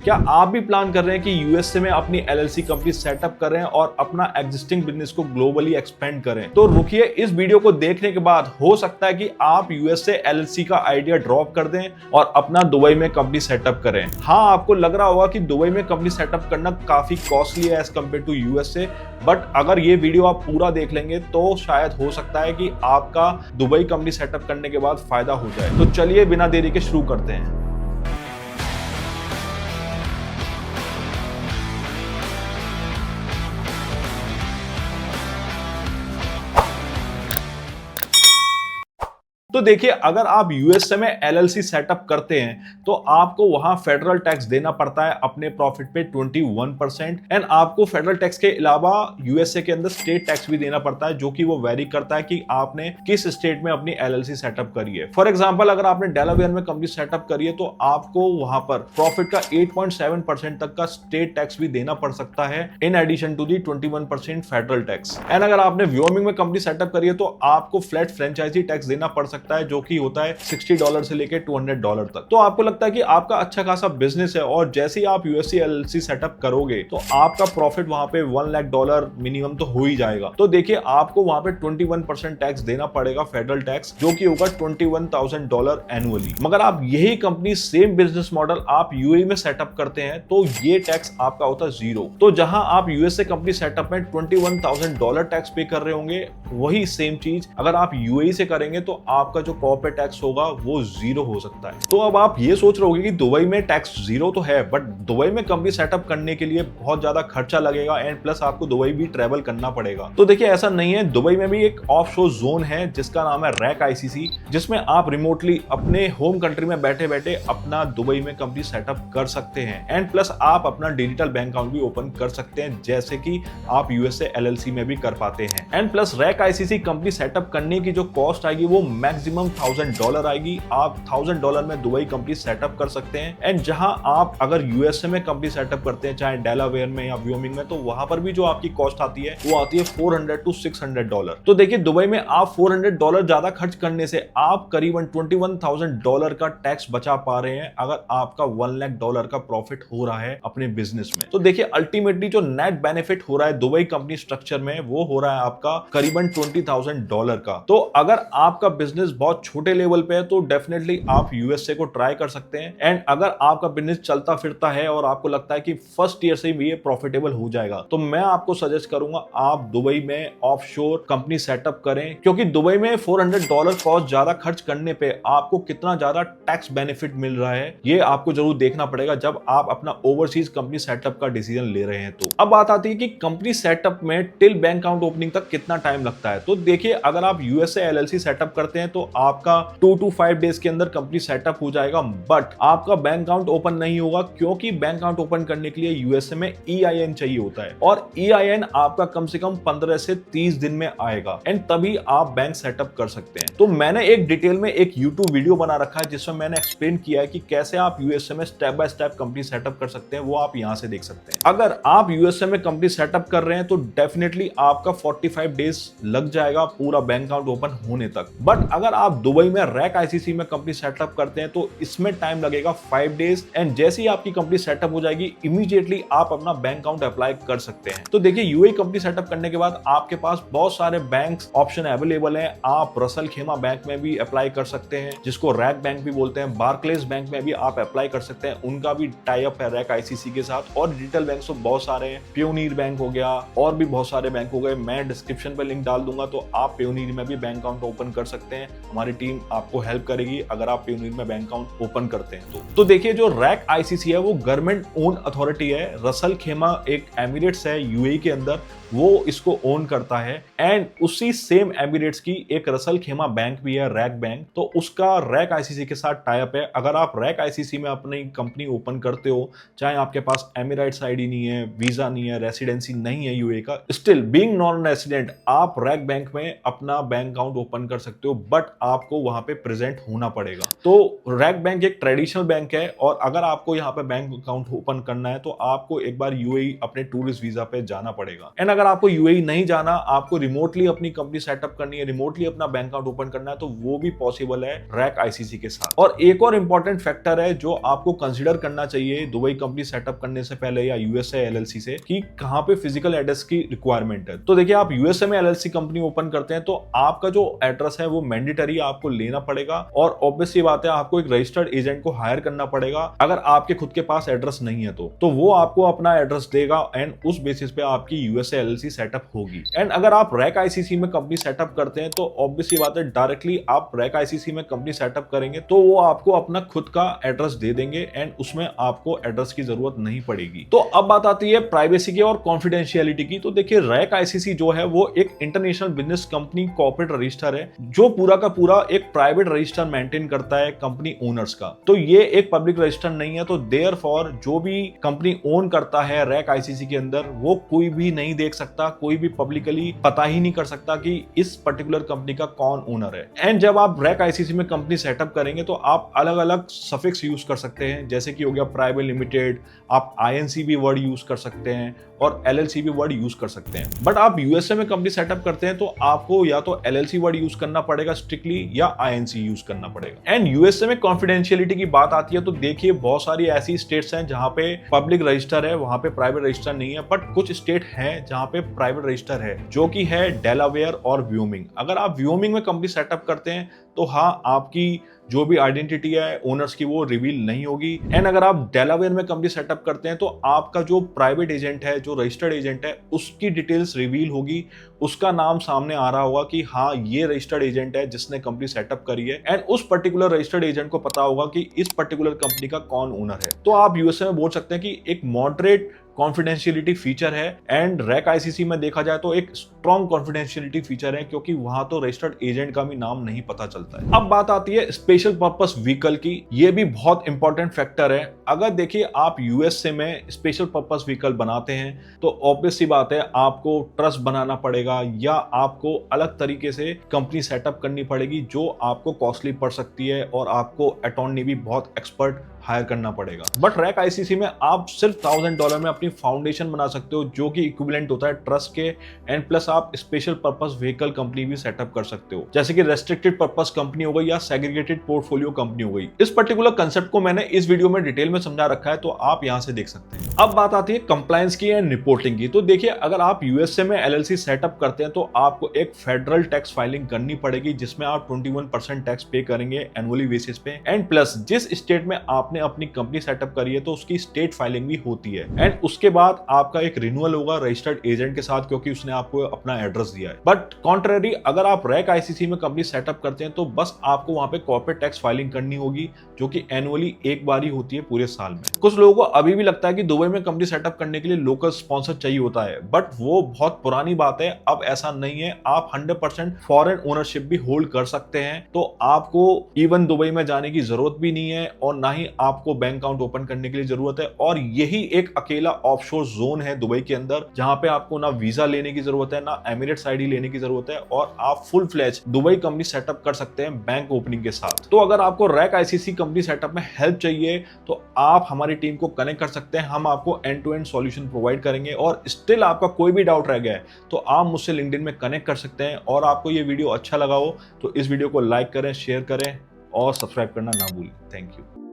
क्या आप भी प्लान कर रहे हैं कि यूएसए में अपनी एलएलसी कंपनी सेटअप करें और अपना एग्जिस्टिंग बिजनेस को ग्लोबली एक्सपेंड करें? तो रुकिए, इस वीडियो को देखने के बाद हो सकता है कि आप यूएसए एलएलसी का आइडिया ड्रॉप कर दें और अपना दुबई में कंपनी सेटअप करें। हाँ, आपको लग रहा होगा कि दुबई में कंपनी सेटअप करना काफी कॉस्टली है as compare to USA, but अगर ये वीडियो आप पूरा देख लेंगे तो शायद हो सकता है कि आपका दुबई कंपनी सेटअप करने के बाद फायदा हो जाए। तो चलिए बिना देरी के शुरू करते हैं। तो देखिए, अगर आप यूएसए में एलएलसी सेटअप करते हैं तो आपको वहां फेडरल टैक्स देना पड़ता है अपने प्रॉफिट पे 21%, एंड आपको फेडरल टैक्स के अलावा यूएसए के अंदर स्टेट टैक्स भी देना पड़ता है, जो कि वो वेरी करता है कि आपने किस स्टेट में अपनी एलएलसी सेटअप करी है। फॉर एग्जांपल, अगर आपने डेलावेयर में कंपनी सेटअप करी है तो आपको वहां पर प्रॉफिट का 8.7% तक का स्टेट टैक्स भी देना पड़ सकता है, in addition to the 21% federal tax. And अगर आपने व्योमिंग में कंपनी सेटअप करी है तो आपको फ्लैट फ्रेंचाइजी टैक्स देना पड़ सकता है, जो कि होता है $60 से लेके $200 तक। तो आपको लगता है कि आपका अच्छा खासा बिजनेस है और जैसे ही आप यूएसए एलएलसी सेटअप करोगे तो आपका प्रॉफिट वहां पे $1 लाख मिनिमम तो हो ही जाएगा। तो देखिए, आपको वहां पे 21% टैक्स देना पड़ेगा, फेडरल टैक्स, जो कि होगा $21,000 एनुअली। मगर आप यही कंपनी सेम बिजनेस मॉडल आप यूएई में सेटअप करते हैं तो ये टैक्स आपका होता है 0। तो जहां आप यूएसए कंपनी सेटअप में $21,000 टैक्स पे कर रहे होंगे, वही सेम चीज अगर आप यूएई से करेंगे तो आपका जो कॉर्पोरेट टैक्स होगा वो 0 हो सकता है। तो अब आप ये सोच रहे होंगे कि दुबई में टैक्स 0 तो है, बट दुबई में कंपनी सेटअप करने के लिए बहुत ज्यादा खर्चा लगेगा एंड प्लस आपको दुबई भी ट्रेवल करना पड़ेगा। तो देखिए, ऐसा नहीं है। दुबई में भी एक ऑफशोर जोन है जिसका नाम है रैक आईसीसी, जिसमें आप रिमोटली अपने होम कंट्री में बैठे बैठे अपना दुबई में कंपनी सेटअप कर सकते हैं, एंड प्लस आप अपना डिजिटल बैंक अकाउंट भी ओपन कर सकते हैं, जैसे कि आप यूएसए एलएलसी में भी कर पाते हैं। And plus rack ICC company setup करने की जो कॉस्ट आएगी वो मैक्सिमम $1,000 आएगी। आप $1,000 में दुबई कंपनी सेटअप कर सकते हैं। एंड जहां आप अगर यूएसए में कंपनी सेटअप करते हैं, चाहे डेलावेयर में या व्योमिंग में, तो वहां पर भी जो आपकी कॉस्ट आती है वो आती है $400 to $600। तो देखिए, दुबई में आप $400 ज्यादा खर्च करने से आप करीबन $21,000 का टैक्स बचा पा रहे हैं अगर आपका $1 लाख का प्रॉफिट हो रहा है अपने बिजनेस में। तो देखिए, अल्टीमेटली जो नेट बेनिफिट हो रहा है दुबई कंपनी स्ट्रक्चर में वो हो रहा है आपका करीबन $20,000 का। तो अगर आपका बिजनेस बहुत छोटे लेवल पे है तो डेफिनेटली आप यूएसए को ट्राई कर सकते हैं। एंड अगर आपका बिजनेस चलता फिरता है और आपको लगता है कि फर्स्ट ईयर से ही ये प्रॉफिटेबल हो जाएगा, तो मैं आपको सजेस्ट करूंगा आप दुबई में ऑफशोर कंपनी सेटअप करें, क्योंकि दुबई में $400 कॉस्ट ज्यादा खर्च करने पे आपको कितना ज्यादा टैक्स बेनिफिट मिल रहा है ये आपको जरूर देखना पड़ेगा जब आप अपना ओवरसीज कंपनी सेटअप का डिसीजन ले रहे हैं। तो अब बात आती है कि कंपनी सेटअप में टिल बैंक अकाउंट ओपनिंग तक कितना टाइम लगता है। तो देखिए, अगर आप यूएसए एलएलसी सेटअप करते हैं तो आपका 2 to 5 डेज के अंदर कंपनी सेटअप हो जाएगा, बट आपका बैंक अकाउंट ओपन नहीं होगा, क्योंकि बैंक अकाउंट ओपन करने के लिए यूएसए में EIN चाहिए होता है और EIN आपका कम से कम 15 से 30 दिन में आएगा, एंड तभी आप बैंक सेटअप कर सकते हैं। तो मैंने एक डिटेल में एक YouTube वीडियो बना रखा है जिसमें मैंने एक्सप्लेन किया है कि कैसे आप यूएसए में step by step company setup कर सकते हैं, वो आप यहां से देख सकते हैं। अगर आप यूएसए में कंपनी सेटअप कर रहे हैं तो डेफिनेटली आपका 45 डेज लग जाएगा पूरा बैंक अकाउंट ओपन होने तक, बट अगर आप दुबई में रैक आईसीसी में कंपनी सेटअप करते हैं तो इसमें टाइम लगेगा 5 डेज, एंड जैसे ही आपकी कंपनी सेटअप हो जाएगी इमीडिएटली आप अपना बैंक अकाउंट अप्लाई कर सकते हैं। तो देखिए, यूएई कंपनी सेटअप करने के बाद आपके पास बहुत सारे बैंक ऑप्शन अवेलेबल हैं। आप रसल खेमा बैंक में भी अप्लाई कर सकते हैं, जिसको रैक बैंक भी बोलते हैं। बार्कलेज बैंक में भी आप अप्लाई कर सकते हैं, उनका भी टाई अप है रैक आईसीसी के साथ। और डिजिटल बैंक तो बहुत सारे हैं, प्योनीर बैंक हो गया और भी बहुत सारे बैंक हो गए। मैं डिस्क्रिप्शन पे लिंक डाल दूंगा, तो आप प्योनीर में भी बैंक अकाउंट ओपन कर सकते हैं। हमारी टीम आपको हेल्प करेगी अगर आप प्योनीर में बैंक अकाउंट ओपन करते हैं तो देखिए, जो रैक आईसीसी है वो गवर्नमेंट ओन अथॉरिटी है। रसल खेमा एक एमिरेट्स है यूएई के अंदर, वो इसको ओन करता है, एंड उसी सेम एमिरेट्स की एक रसल खेमा बैंक भी है, रैक बैंक। तो उसका रैक आईसीसी के साथ टाई अप है। अगर आप रैक आईसीसी में अपनी कंपनी ओपन करते हो, चाहे आपके पास एमिरेट्स आईडी नहीं है, वीजा नहीं है, रेसिडेंसी नहीं है यूएई का, स्टिल बीइंग नॉन रेसिडेंट आप रैक बैंक में अपना बैंक अकाउंट ओपन कर सकते हो, बट आपको वहां पे प्रेजेंट होना पड़ेगा। तो रैक बैंक एक ट्रेडिशनल बैंक है, और अगर आपको यहाँ पे बैंक अकाउंट ओपन करना है तो आपको एक बार यूएई अपने टूरिस्ट वीजा पे जाना पड़ेगा। एंड अगर आपको यूएई नहीं जाना, आपको रिमोटली अपनी कंपनी सेटअप करनी है, रिमोटली अपना बैंक अकाउंट ओपन करना है, तो वो भी पॉसिबल है रैक आईसीसी के साथ। और एक और इंपॉर्टेंट फैक्टर है जो आपको कंसीडर करना चाहिए दुबई कंपनी सेटअप करने से पहले या यूएसए एलएलसी से, कि कहां पे फिजिकल एड्रेस की रिक्वायरमेंट है। तो देखिए, आप यूएसए में एलएलसी कंपनी ओपन करते हैं तो आपका जो एड्रेस है वो मैंडेटरी आपको लेना पड़ेगा, और ऑब्वियसली बात है आपको एक रजिस्टर्ड एजेंट को हायर करना पड़ेगा अगर आपके खुद के पास एड्रेस नहीं है तो वो आपको अपना एड्रेस देगा एंड उस बेसिस पे आपकी यूएसए एलएलसी सेटअप होगी। एंड अगर आप रैक आईसीसी में कंपनी सेटअप करते हैं तो ऑब्वियसली बात है डायरेक्टली आप रैक आईसीसी में कंपनी सेटअप करेंगे तो वो आपको अपना खुद का एड्रेस दे देंगे एंड उसमें आपको एड्रेस की जरूरत नहीं पड़ेगी। तो अब बात आती है प्राइवेसी की और कॉन्फिडेंशियलिटी की। तो देखिए, रैक आईसीसी जो है वो एक international business company corporate register है जो पूरा का पूरा एक प्राइवेट रजिस्टर मेंटेन करता है कंपनी ओनर्स का। तो ये एक पब्लिक रजिस्टर नहीं है, तो देयरफॉर जो भी कंपनी ओन करता है रैक आईसीसी के अंदर वो कोई भी नहीं देख सकता, कोई भी पब्लिकली पता ही नहीं कर सकता कि इस पर्टिकुलर कंपनी का कौन ओनर है। एंड जब आप रैक आईसीसी में कंपनी सेटअप करेंगे तो आप अलग अलग सफिक्स यूज कर सकते हैं, जैसे कि हो गया प्राइवेट लिमिटेड, आप आईएनसी भी वर्ड यूज कर सकते हैं और एलएलसी भी वर्ड यूज कर सकते हैं। बट आप यूएसए में कंपनी सेटअप करते हैं तो आपको या तो एलएलसी वर्ड यूज करना पड़ेगा स्ट्रिक्टली या आईएनसी यूज करना पड़ेगा। एंड यूएसए में कॉन्फिडेंशियलिटी की बात आती है तो देखिए, बहुत सारी ऐसी स्टेट्स हैं जहां पे पब्लिक रजिस्टर है, वहां पे प्राइवेट रजिस्टर नहीं है, बट कुछ स्टेट हैं जहां पे प्राइवेट रजिस्टर है, जो कि है डेलावेयर और व्योमिंग। अगर आप व्योमिंग में कंपनी सेटअप करते हैं तो हाँ, आपकी जो भी आइडेंटिटी है ओनर्स की वो रिवील नहीं होगी। एंड अगर आप डेलावेयर में कंपनी सेटअप करते हैं तो आपका जो प्राइवेट एजेंट है, जो रजिस्टर्ड एजेंट है, उसकी डिटेल्स रिवील होगी, उसका नाम सामने आ रहा होगा कि हाँ, ये रजिस्टर्ड एजेंट है जिसने कंपनी सेटअप करी है, एंड उस पर्टिकुलर रजिस्टर्ड एजेंट को पता होगा कि इस पर्टिकुलर कंपनी का कौन ओनर है। तो आप यूएसए में बोल सकते हैं कि एक मॉडरेट कॉन्फिडेंशियलिटी फीचर है, एंड रैक आईसीसी में देखा जाए तो एक स्ट्रॉन्ग कॉन्फिडेंशियलिटी फीचर है, क्योंकि वहां तो रजिस्टर्ड एजेंट का भी नाम नहीं पता चलता है। अब बात आती है स्पेशल पर्पस व्हीकल की। ये भी बहुत इंपॉर्टेंट फैक्टर है। अगर देखिए, आप यूएसए में स्पेशल पर्पस व्हीकल बनाते हैं तो ऑब्वियस सी बात है आपको ट्रस्ट बनाना पड़ेगा या आपको अलग तरीके से कंपनी सेटअप करनी पड़ेगी, जो आपको कॉस्टली पड़ सकती है और आपको अटॉर्नी भी बहुत एक्सपर्ट हायर करना पड़ेगा। बट रैक आईसीसी में आप सिर्फ $1000 में अपनी फाउंडेशन बना सकते हो, जो कि इक्विवेलेंट होता है ट्रस्ट के, एंड प्लस आप स्पेशल पर्पस व्हीकल कंपनी भी सेटअप कर सकते हो, जैसे कि रेस्ट्रिक्टेड पर्पस कंपनी हो गई या सेग्रीगेटेड पोर्टफोलियो कंपनी हो गई। इस पर्टिकुलर कंसेप्ट को मैंने इस वीडियो में डिटेल में समझा रखा है, तो आप यहां से देख सकते हैं। अब बात आती है कंप्लायंस की एंड रिपोर्टिंग की। तो देखिए, अगर आप यूएसए में एलएलसी सेटअप करते हैं तो आपको एक फेडरल टैक्स फाइलिंग करनी पड़ेगी, जिसमें आप 21% टैक्स पे करेंगे एनुअली बेसिस पे, एंड प्लस जिस स्टेट में आपने अपनी कंपनी सेटअप करी है तो उसकी स्टेट फाइलिंग भी होती है। एंड उसके बाद आपका एक रिन्यूअल होगा रजिस्टर्ड एजेंट के साथ, क्योंकि उसने आपको अपना एड्रेस दिया है। बट कॉन्ट्रेरी, अगर आप रैक आईसीसी में कंपनी सेटअप करते हैं तो बस आपको वहां पे कॉर्पोरेट टैक्स फाइलिंग करनी होगी, जो कि एनुअली एक बार ही होती है पूरे साल में। कुछ लोगों को अभी भी लगता है कि दुबई में कंपनी सेटअप करने के लिए लोकल स्पॉन्सर चाहिए होता है, बट वो बहुत पुरानी बात है। अब ऐसा नहीं है, आप 100% फॉरेन ओनरशिप भी होल्ड कर सकते हैं। तो आपको इवन दुबई में जाने की जरूरत भी नहीं है और ना ही आपको बैंक अकाउंट ओपन करने के लिए जरूरत है। और यही एक अकेला ऑफशोर जोन है दुबई के अंदर, जहां पे आपको ना वीजा लेने की जरूरत है, ना एमिरेट्स आईडी लेने की जरूरत है, और आप full fledge Dubai company setup कर सकते हैं बैंक ओपनिंग के साथ। तो अगर आपको रैक आईसीसी कंपनी सेटअप में हेल्प चाहिए तो आप हमारी टीम को कनेक्ट कर सकते हैं। हम आपको end to end solution provide करेंगे, और स्टिल आपका कोई भी डाउट रह गया है तो आप मुझसे लिंक्डइन में कनेक्ट कर सकते हैं। और आपको ये वीडियो अच्छा लगा हो तो इस वीडियो को लाइक करें, शेयर करें और सब्सक्राइब करना ना भूलें। Thank you.